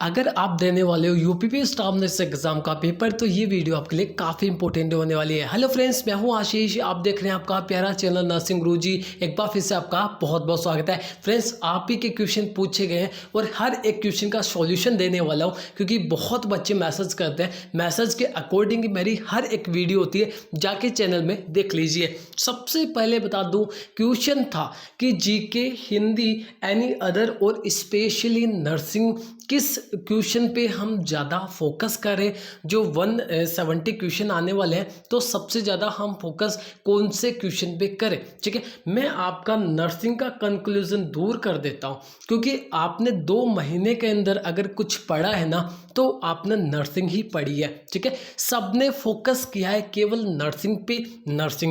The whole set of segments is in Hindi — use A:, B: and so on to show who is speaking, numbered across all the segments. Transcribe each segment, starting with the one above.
A: अगर आप देने वाले हो यूपीपी स्टाफ नर्स एग्जाम का पेपर तो ये वीडियो आपके लिए काफ़ी इंपॉर्टेंट होने वाली है। हेलो फ्रेंड्स, मैं हूं आशीष, आप देख रहे हैं आपका प्यारा चैनल नर्सिंग गुरुजी। एक बार फिर से आपका बहुत बहुत स्वागत है। फ्रेंड्स, आप ही के क्वेश्चन पूछे गए हैं और हर एक क्वेश्चन का सॉल्यूशन देने वाला हूं, क्योंकि बहुत बच्चे मैसेज करते हैं। मैसेज के अकॉर्डिंग मेरी हर एक वीडियो होती है, जाके चैनल में देख लीजिए। सबसे पहले बता दूँ, क्वेश्चन था कि जीके, हिंदी, एनी अदर और स्पेशली नर्सिंग किस क्वेश्चन पे हम ज़्यादा फोकस करें। जो 170 क्वेश्चन आने वाले हैं तो सबसे ज़्यादा हम फोकस कौन से क्वेश्चन पे करें। ठीक है, मैं आपका नर्सिंग का कंक्लूजन दूर कर देता हूँ, क्योंकि आपने 2 महीने के अंदर अगर कुछ पढ़ा है ना तो आपने नर्सिंग ही पढ़ी है। ठीक है, सबने फोकस किया है केवल नर्सिंग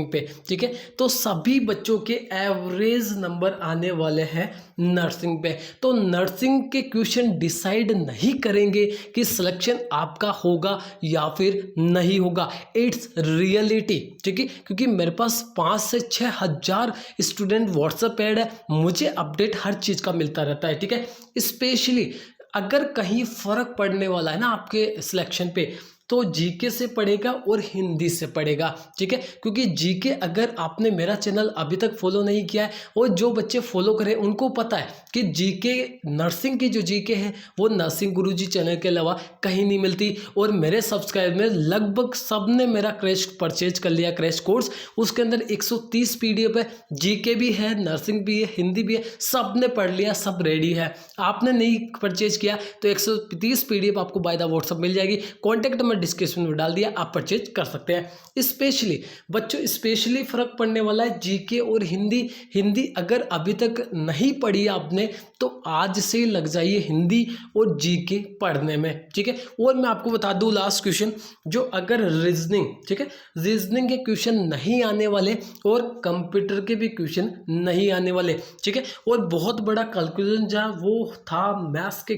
A: पे। ठीक है, तो सभी बच्चों के एवरेज नंबर आने वाले हैं नर्सिंग पे। तो नर्सिंग के क्वेश्चन डिसाइड नहीं करेंगे कि सिलेक्शन आपका होगा या फिर नहीं होगा। It's reality. ठीक है, क्योंकि मेरे पास 5 से 6 हज़ार स्टूडेंट व्हाट्सएप ऐड है, मुझे अपडेट हर चीज़ का मिलता रहता है। ठीक है, स्पेशली अगर कहीं फ़र्क पड़ने वाला है ना आपके सिलेक्शन पे, तो जीके से पढ़ेगा और हिंदी से पढ़ेगा। ठीक है, क्योंकि जीके अगर आपने मेरा चैनल अभी तक फॉलो नहीं किया है, और जो बच्चे फॉलो करें उनको पता है कि जीके नर्सिंग की जो जीके है वो नर्सिंग गुरुजी चैनल के अलावा कहीं नहीं मिलती। और मेरे सब्सक्राइबर में लगभग सब ने मेरा क्रैश परचेज कर लिया, क्रैश कोर्स। उसके अंदर 130 PDF है, जीके भी है, नर्सिंग भी है, हिंदी भी है, सब ने पढ़ लिया, सब रेडी है। आपने नहीं परचेज किया तो 130 PDF आपको बाय द व्हाट्सअप मिल जाएगी। कॉन्टैक्ट डिस्क्रिप्शन में डाल दिया, आप परचेज कर सकते हैं। स्पेशली बच्चों, स्पेशली फर्क पड़ने वाला है जीके और हिंदी अगर अभी तक नहीं पढ़ी आपने तो आज से ही लग जाइए हिंदी और जीके पढ़ने में। ठीक है, और मैं आपको बता दूं लास्ट क्वेश्चन, जो अगर रीजनिंग, ठीक है, रीजनिंग के क्वेश्चन नहीं आने वाले और कंप्यूटर के भी क्वेश्चन नहीं आने वाले। ठीक है, और बहुत बड़ा कैलकुलेशन जहाँ वो था मैथ्स के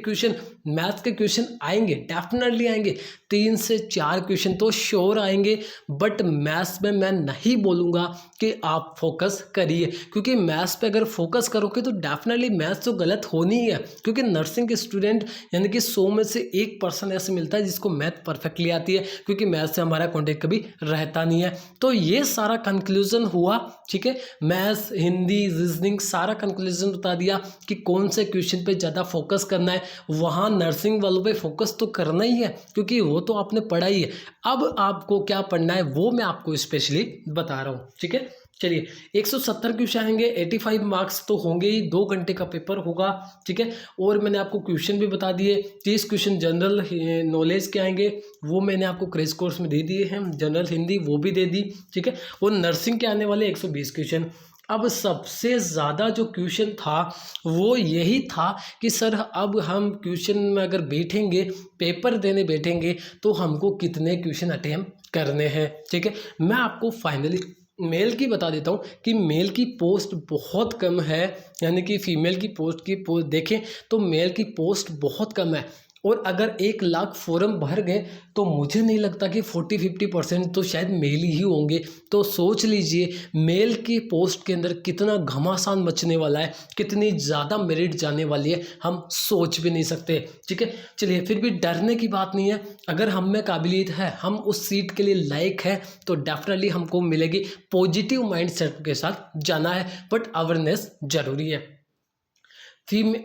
A: क्वेश्चन आएंगे, डेफिनेटली आएंगे। 3 से 4 क्वेश्चन तो श्योर आएंगे, बट मैथ्स में मैं नहीं बोलूँगा कि आप फोकस करिए, क्योंकि मैथ्स पे अगर फोकस करोगे तो डेफिनेटली मैथ्स तो गलत होनी ही है। क्योंकि नर्सिंग के स्टूडेंट यानी कि 100 में से 1% ऐसे मिलता है जिसको मैथ परफेक्टली आती है, क्योंकि मैथ से हमारा कॉन्टेक्ट कभी रहता नहीं है। तो ये सारा कंक्लूजन हुआ। ठीक है, मैथ्स, हिंदी, रीजनिंग सारा कंक्लूजन बता दिया कि कौन से क्वेश्चन पे ज़्यादा फोकस करना है। वहाँ नर्सिंग वालों पे फोकस तो करना ही है, क्योंकि वो तो आपने पढ़ा ही है। अब आपको क्या पढ़ना है वो मैं आपको स्पेशली बता रहा हूँ। ठीक है, चलिए 170 क्वेश्चन आएंगे, 85 मार्क्स तो होंगे ही, 2 घंटे का पेपर होगा। ठीक है, और मैंने आपको क्वेश्चन भी बता दिए। 30 क्वेश्चन जनरल नॉलेज के आएंगे, वो मैंने आपको क्रैश कोर्स में दे दिए हैं। जनरल हिंदी वो भी दे दी। ठीक है, और नर्सिंग के आने वाले 120 क्वेश्चन। अब सबसे ज़्यादा जो क्वेश्चन था वो यही था कि सर अब हम क्वेश्चन में अगर बैठेंगे, पेपर देने बैठेंगे, तो हमको कितने क्वेश्चन अटेम्प्ट करने हैं। ठीक है, मैं आपको फाइनली मेल की बता देता हूँ कि मेल की पोस्ट बहुत कम है, यानी कि फीमेल की पोस्ट देखें तो मेल की पोस्ट बहुत कम है। और अगर 1 लाख फॉर्म भर गए तो मुझे नहीं लगता कि 40-50% तो शायद मेल ही होंगे। तो सोच लीजिए मेल की पोस्ट के अंदर कितना घमासान मचने वाला है, कितनी ज़्यादा मेरिट जाने वाली है, हम सोच भी नहीं सकते। ठीक है, चलिए, फिर भी डरने की बात नहीं है। अगर हम में काबिलियत है, हम उस सीट के लिए लायक है, तो डेफिनेटली हमको मिलेगी। पॉजिटिव माइंड सेट के साथ जाना है, बट अवेयरनेस ज़रूरी है।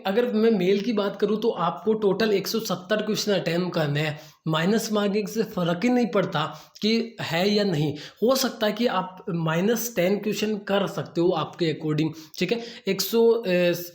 A: अगर मैं मेल की बात करूं तो आपको टोटल 170 क्वेश्चन अटेम्प्ट करने हैं। माइनस मार्किंग से फ़र्क ही नहीं पड़ता कि है या नहीं। हो सकता है कि आप -10 क्वेश्चन कर सकते हो आपके अकॉर्डिंग। ठीक है, 100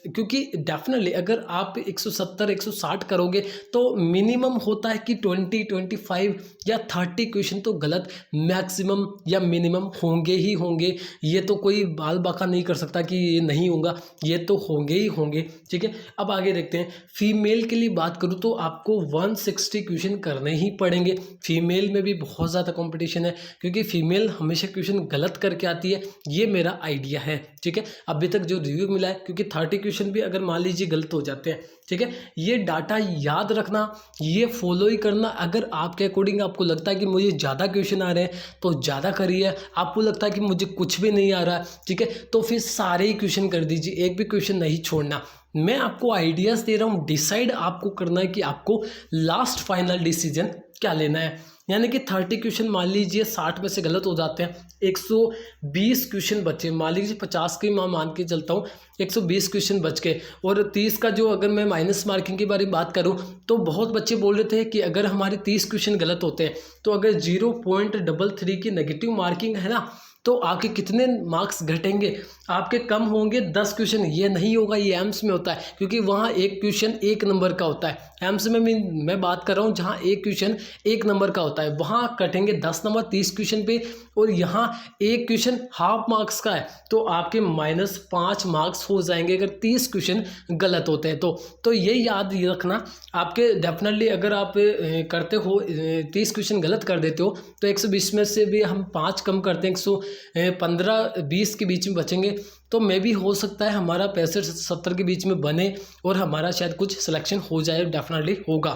A: क्योंकि डेफिनेटली अगर आप 170 160 करोगे तो मिनिमम होता है कि 20 25 या 30 क्वेश्चन तो गलत मैक्सिमम या मिनिमम होंगे ही होंगे। ये तो कोई बाल बाका नहीं कर सकता कि ये नहीं होगा, ये तो होंगे ही होंगे। ठीक है, अब आगे देखते हैं। फीमेल के लिए बात करूँ तो आपको 160 क्वेश्चन करने ही पड़ेंगे। फीमेल में भी बहुत ज़्यादा कंपटीशन है, क्योंकि फीमेल हमेशा क्वेश्चन गलत करके आती है, ये मेरा आइडिया है। ठीक है, अभी तक जो रिव्यू मिला है, क्योंकि 30 क्वेश्चन भी अगर मान लीजिए गलत हो जाते हैं। ठीक है, ये डाटा याद रखना, ये फॉलो ही करना। अगर आपके अकॉर्डिंग आपको लगता है कि मुझे ज़्यादा क्वेश्चन आ रहे हैं तो ज़्यादा करिए, आपको लगता है कि मुझे कुछ भी नहीं आ रहा है, ठीक है, तो फिर सारे ही क्वेश्चन कर दीजिए, एक भी क्वेश्चन नहीं छोड़ना। मैं आपको आइडियाज़ दे रहा हूँ, डिसाइड आपको करना है कि आपको लास्ट फाइनल डिसीजन क्या लेना है। यानी कि 30 क्वेश्चन मान लीजिए 60 में से गलत हो जाते हैं, 120 क्वेश्चन बचे, मान लीजिए 50 के मैं मान के चलता हूँ, 120 क्वेश्चन बच गए और 30 का जो अगर मैं माइनस मार्किंग के बारे में बात करूँ तो बहुत बच्चे बोल रहे थे कि अगर हमारे 30 क्वेश्चन गलत होते हैं तो अगर 0.33 की नेगेटिव मार्किंग है ना तो आपके कितने मार्क्स घटेंगे, आपके कम होंगे 10 क्वेश्चन। ये नहीं होगा, ये एम्स में होता है क्योंकि वहाँ एक क्वेश्चन 1 नंबर का होता है। एम्स में मैं बात कर रहा हूँ जहाँ एक क्वेश्चन 1 नंबर का होता है, वहाँ कटेंगे 10 नंबर 30 क्वेश्चन पे, और यहाँ एक क्वेश्चन हाफ मार्क्स का है तो आपके -5 मार्क्स हो जाएंगे अगर 30 क्वेश्चन गलत होते हैं तो ये याद रखना आपके। डेफिनेटली अगर आप करते हो 30 क्वेश्चन गलत कर देते हो तो 120 में से भी हम 5 कम करते हैं, 115-20 के बीच में बचेंगे, तो मे भी हो सकता है हमारा 65-70 के बीच में बने और हमारा शायद कुछ सिलेक्शन हो जाए, डेफिनेटली होगा।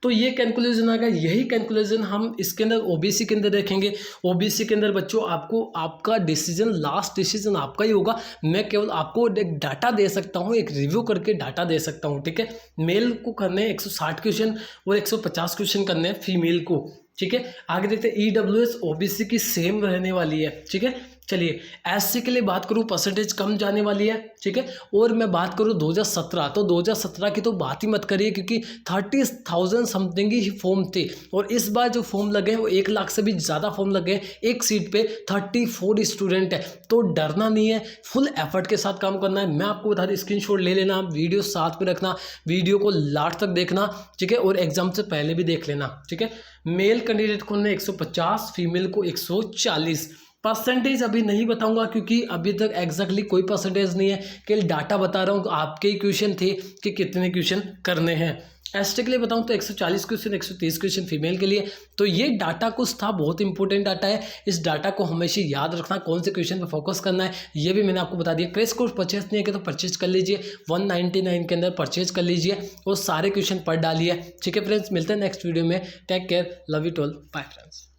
A: तो ये कैलकुलेशन आएगा, यही कैलकुलेशन हम इसके अंदर ओबीसी के अंदर देखेंगे। ओबीसी के अंदर बच्चों आपको आपका डिसीजन, लास्ट डिसीजन आपका ही होगा। मैं केवल आपको एक डाटा दे सकता हूँ, एक रिव्यू करके डाटा दे सकता हूँ, ठीक है। मेल को करने हैं 160 क्वेश्चन और 150 क्वेश्चन करने हैं फीमेल को, ठीक है। आगे देखते हैं ईडब्ल्यूएस ओबीसी की सेम रहने वाली है, ठीक है। चलिए एससी के लिए बात करूँ, परसेंटेज कम जाने वाली है, ठीक है। और मैं बात करूँ 2017, तो 2017 की तो बात ही मत करिए क्योंकि 30,000 समथिंग ही फॉर्म थे और इस बार जो फॉर्म लगे हैं वो 1 लाख से भी ज़्यादा फॉर्म लगे हैं। एक सीट पे 34 स्टूडेंट है, तो डरना नहीं है, फुल एफर्ट के साथ काम करना है। मैं आपको बता दूँ, स्क्रीनशॉट ले लेना, वीडियो साथ में रखना, वीडियो को लास्ट तक देखना, ठीक है, और एग्जाम से पहले भी देख लेना, ठीक है। मेल कैंडिडेट को 150, फीमेल को 140। परसेंटेज अभी नहीं बताऊंगा क्योंकि अभी तक एग्जैक्टली कोई परसेंटेज नहीं है, केवल डाटा बता रहा हूँ। आपके ही क्वेश्चन थे कि कितने क्वेश्चन करने हैं। एसटी के लिए बताऊं तो 140 क्वेश्चन, 130 क्वेश्चन फीमेल के लिए। तो ये डाटा कुछ था, बहुत इंपॉर्टेंट डाटा है, इस डाटा को हमेशा याद रखना, कौन से क्वेश्चन पे फोकस करना है ये भी मैंने आपको बता दिया। क्रैश कोर्स परचेज नहीं है तो परचेज कर लीजिए, 199 के अंदर परचेज कर लीजिए और सारे क्वेश्चन पढ़ डालिए, ठीक है फ्रेंड्स। मिलते हैं नेक्स्ट वीडियो में, take care, love you all, bye friends.